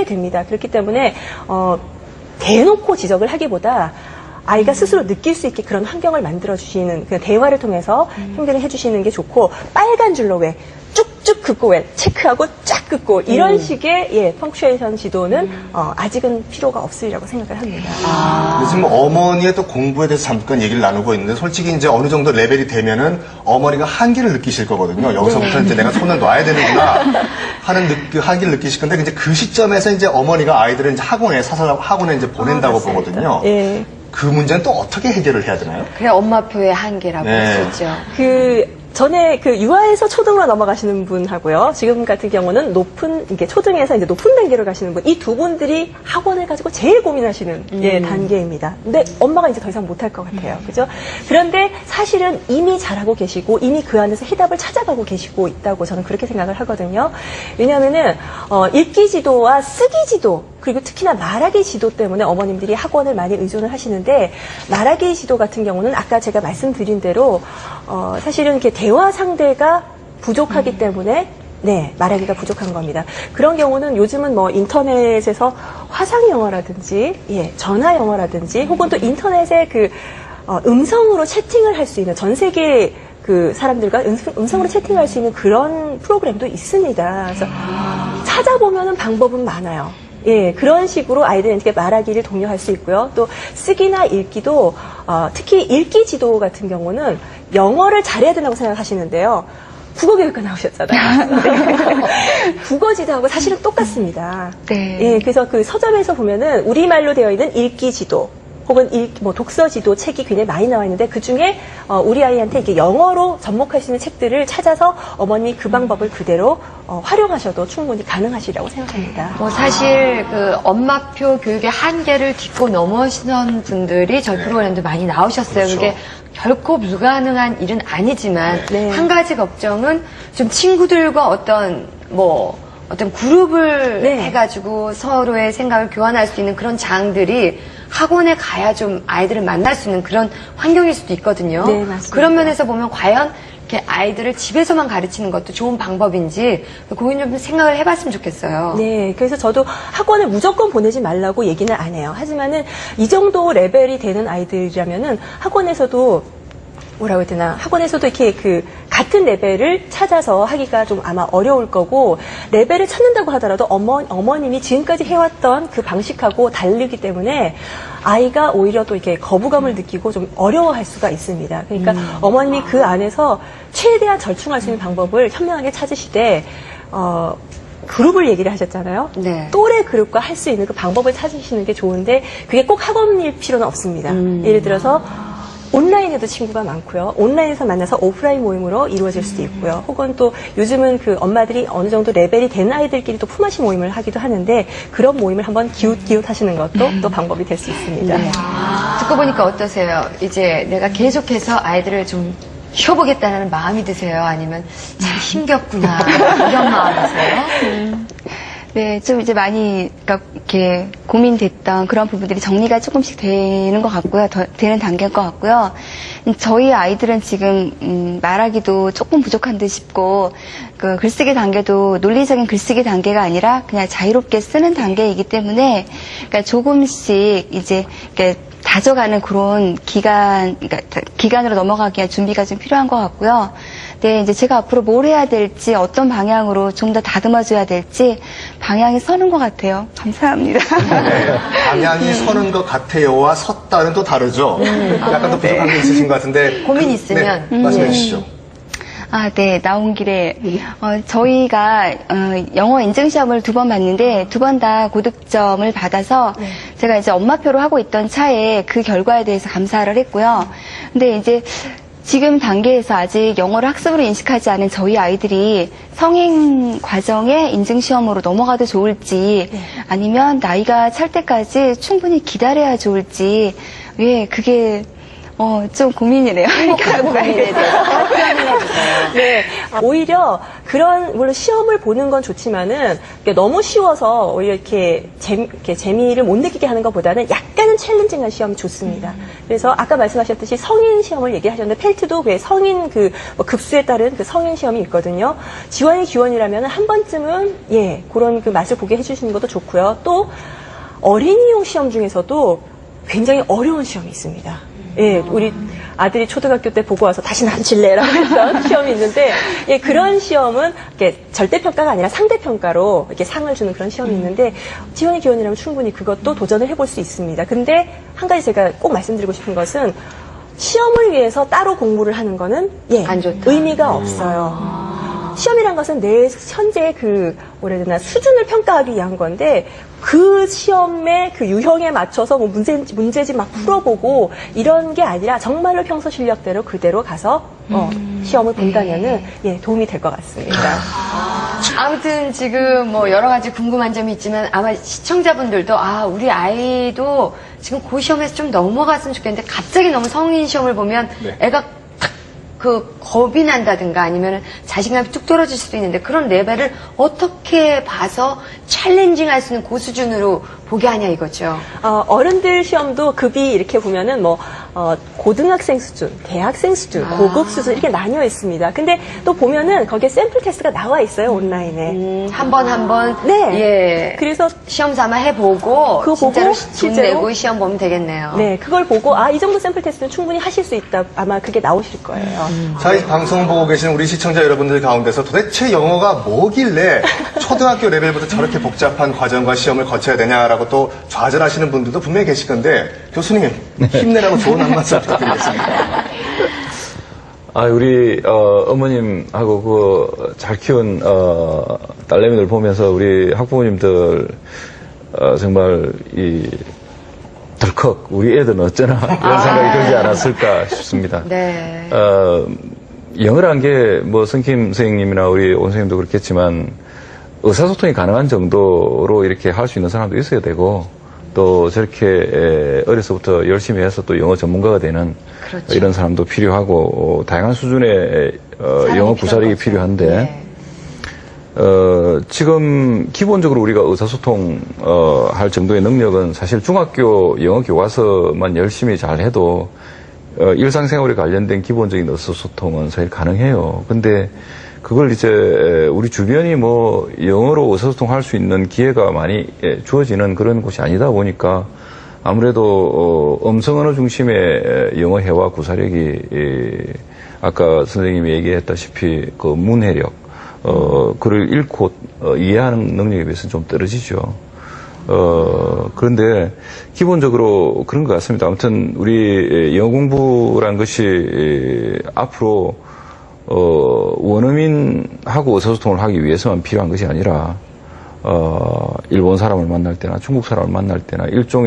됩니다. 그렇기 때문에 대놓고 지적을 하기보다 아이가 스스로 느낄 수 있게 그런 환경을 만들어주시는 그 대화를 통해서 행동을 해주시는 게 좋고, 빨간 줄로 왜 쭉쭉 긋고 왜 체크하고 쫙 긋고 이런 식의 펑크츄에이션 지도는 아직은 필요가 없으리라고 생각을 합니다. 근데 지금 어머니의 또 공부에 대해서 잠깐 얘기를 나누고 있는데, 솔직히 이제 어느 정도 레벨이 되면은 어머니가 한계를 느끼실 거거든요. 여기서부터 이제 내가 손을 놔야 되는구나 하는 그 한계를 느끼실 건데, 이제 그 시점에서 이제 어머니가 아이들을 이제 학원에 이제 보낸다고 보거든요. 예. 그 문제는 또 어떻게 해결을 해야 되나요? 그게 엄마표의 한계라고 할 수 있죠. 전에 유아에서 초등으로 넘어가시는 분하고요. 지금 같은 경우는 이게 초등에서 이제 높은 단계로 가시는 분, 이 두 분들이 학원을 가지고 제일 고민하시는 단계입니다. 근데 엄마가 이제 더 이상 못할 것 같아요. 그죠? 그런데 사실은 이미 잘하고 계시고, 이미 그 안에서 해답을 찾아가고 계시고 있다고 저는 그렇게 생각을 하거든요. 왜냐하면은, 읽기 지도와 쓰기 지도, 그리고 특히나 말하기 지도 때문에 어머님들이 학원을 많이 의존을 하시는데, 말하기 지도 같은 경우는 아까 제가 말씀드린 대로 사실은 이렇게 대화 상대가 부족하기 때문에 말하기가 부족한 겁니다. 그런 경우는 요즘은 뭐 인터넷에서 화상 영어라든지 전화 영어라든지 혹은 또 인터넷에 음성으로 채팅을 할 수 있는, 전 세계 사람들과 음성으로 채팅할 수 있는 그런 프로그램도 있습니다. 그래서 찾아보면은 방법은 많아요. 그런 식으로 아이들에게 말하기를 독려할 수 있고요. 또 쓰기나 읽기도, 특히 읽기 지도 같은 경우는 영어를 잘해야 된다고 생각하시는데요. 국어교육과 나오셨잖아요. 국어 지도하고 사실은 똑같습니다. 그래서 그 서점에서 보면은 우리말로 되어 있는 읽기 지도, 혹은 독서 지도 책이 굉장히 많이 나와 있는데, 그 중에 우리 아이한테 이렇게 영어로 접목할 수 있는 책들을 찾아서 어머니 그 방법을 그대로 활용하셔도 충분히 가능하시라고 생각합니다. 사실 엄마표 교육의 한계를 딛고 넘어선 분들이 저희 프로그램도 많이 나오셨어요. 그렇죠. 그게 결코 불가능한 일은 아니지만 한 가지 걱정은 좀 친구들과 어떤 그룹을 해가지고 서로의 생각을 교환할 수 있는 그런 장들이 학원에 가야 좀 아이들을 만날 수 있는 그런 환경일 수도 있거든요. 네, 맞습니다. 그런 면에서 보면 과연 이렇게 아이들을 집에서만 가르치는 것도 좋은 방법인지 그건 좀 생각을 해봤으면 좋겠어요. 그래서 저도 학원에 무조건 보내지 말라고 얘기는 안 해요. 하지만은 이 정도 레벨이 되는 아이들이라면은 학원에서도 이렇게 같은 레벨을 찾아서 하기가 좀 아마 어려울 거고, 레벨을 찾는다고 하더라도 어머님이 지금까지 해왔던 그 방식하고 다르기 때문에 아이가 오히려 또 이렇게 거부감을 느끼고 좀 어려워할 수가 있습니다. 그러니까 어머님이 그 안에서 최대한 절충할 수 있는 방법을 현명하게 찾으시되, 그룹을 얘기를 하셨잖아요. 또래 그룹과 할 수 있는 그 방법을 찾으시는 게 좋은데, 그게 꼭 학원일 필요는 없습니다. 예를 들어서 온라인에도 친구가 많고요. 온라인에서 만나서 오프라인 모임으로 이루어질 수도 있고요. 혹은 또 요즘은 엄마들이 어느 정도 레벨이 된 아이들끼리 또 품앗이 모임을 하기도 하는데, 그런 모임을 한번 기웃기웃 하시는 것도 또 방법이 될 수 있습니다. 듣고 보니까 어떠세요? 이제 내가 계속해서 아이들을 좀 키워보겠다는 마음이 드세요? 아니면 참 힘겹구나 이런 마음이세요? 좀 이제 많이 이렇게 고민됐던 그런 부분들이 정리가 조금씩 되는 것 같고요. 되는 단계일 것 같고요. 저희 아이들은 지금 말하기도 조금 부족한 듯 싶고, 글쓰기 단계도 논리적인 글쓰기 단계가 아니라 그냥 자유롭게 쓰는 단계이기 때문에, 조금씩 이제 다져가는 그런 기간으로 넘어가기 위한 준비가 좀 필요한 것 같고요. 이제 제가 앞으로 뭘 해야 될지, 어떤 방향으로 좀 더 다듬어줘야 될지 방향이 서는 것 같아요. 감사합니다. 방향이 서는 것 같아요와 섰다는 또 다르죠. 약간 더 부족한 게 있으신 것 같은데. 고민 있으면 말씀해 주시죠. 나온 길에 저희가 영어 인증시험을 2번 봤는데 2번 다 고득점을 받아서 제가 이제 엄마표로 하고 있던 차에 그 결과에 대해서 감사를 했고요. 근데 이제 지금 단계에서 아직 영어를 학습으로 인식하지 않은 저희 아이들이 성인 과정의 인증시험으로 넘어가도 좋을지, 아니면 나이가 찰 때까지 충분히 기다려야 좋을지, 그게 좀 고민이네요. 고민에 대해서 답변을 해주세요. 오히려 그런 물론 시험을 보는 건 좋지만은 이게 너무 쉬워서 오히려 이렇게 재미를 못 느끼게 하는 것보다는 약간은 챌린징한 시험이 좋습니다. 그래서 아까 말씀하셨듯이 성인 시험을 얘기하셨는데 펠트도 왜 성인 뭐 급수에 따른 그 성인 시험이 있거든요. 지원이 기원이라면 한 번쯤은 그런 그 맛을 보게 해주시는 것도 좋고요. 또 어린이용 시험 중에서도 굉장히 어려운 시험이 있습니다. 우리 아들이 초등학교 때 보고 와서 다시는 안 칠래라고 했던 시험이 있는데, 그런 시험은 이렇게 절대평가가 아니라 상대평가로 이렇게 상을 주는 그런 시험이 있는데, 지원이 기원이라면 충분히 그것도 도전을 해볼 수 있습니다. 근데 한 가지 제가 꼭 말씀드리고 싶은 것은, 시험을 위해서 따로 공부를 하는 거는, 안 좋다. 의미가 없어요. 시험이란 것은 내 현재의 뭐라 해야 되나, 수준을 평가하기 위한 건데, 그 시험의 그 유형에 맞춰서 뭐 문제집 막 풀어보고 이런 게 아니라 정말로 평소 실력대로 그대로 가서 시험을 본다면은 도움이 될 것 같습니다. 아무튼 지금 뭐 여러 가지 궁금한 점이 있지만 아마 시청자분들도 우리 아이도 지금 그 시험에서 좀 넘어갔으면 좋겠는데 갑자기 너무 성인 시험을 보면 애가 겁이 난다든가 아니면 자신감이 뚝 떨어질 수도 있는데 그런 레벨을 어떻게 봐서 챌린징 할 수 있는 그 수준으로 보게 하냐 이거죠. 어른들 시험도 급이 이렇게 보면은 고등학생 수준, 대학생 수준, 고급 수준 이렇게 나뉘어 있습니다. 근데 또 보면은 거기에 샘플 테스트가 나와 있어요, 온라인에. 한 번. 네. 그래서 시험 삼아 해보고 그거 진짜로 보고 돈 실제로? 내고 시험 보면 되겠네요. 네, 그걸 보고 이 정도 샘플 테스트는 충분히 하실 수 있다. 아마 그게 나오실 거예요. 자, 이 방송 보고 계신 우리 시청자 여러분들 가운데서 도대체 영어가 뭐길래 초등학교 레벨부터 저렇게 복잡한 과정과 시험을 거쳐야 되냐라고 또 좌절하시는 분들도 분명히 계실 건데, 교수님, 힘내라고 좋은 한 말씀 부탁드리겠습니다. 우리 어머님하고 잘 키운 딸내미들 보면서 우리 학부모님들 정말 덜컥 우리 애들은 어쩌나 이런 생각이 들지 않았을까 싶습니다. 네. 영어라는 게 뭐 성김 선생님이나 우리 온 선생님도 그렇겠지만 의사소통이 가능한 정도로 이렇게 할 수 있는 사람도 있어야 되고 또 저렇게 어려서부터 열심히 해서 또 영어 전문가가 되는 그렇죠. 이런 사람도 필요하고 다양한 수준의 영어 구사력이 필요한데 지금 기본적으로 우리가 의사소통 할 정도의 능력은 사실 중학교 영어 교과서만 열심히 잘 해도 일상생활에 관련된 기본적인 의사소통은 사실 가능해요. 근데 그걸 이제 우리 주변이 뭐 영어로 의사소통할 수 있는 기회가 많이 주어지는 그런 곳이 아니다 보니까 아무래도 음성언어 중심의 영어 회화 구사력이 아까 선생님이 얘기했다시피 그 문해력 글을 읽고 이해하는 능력에 비해서는 좀 떨어지죠. 그런데 기본적으로 그런 것 같습니다. 아무튼 우리 영어 공부란 것이 앞으로 원어민하고 의사소통을 하기 위해서만 필요한 것이 아니라 일본 사람을 만날 때나 중국 사람을 만날 때나 일종의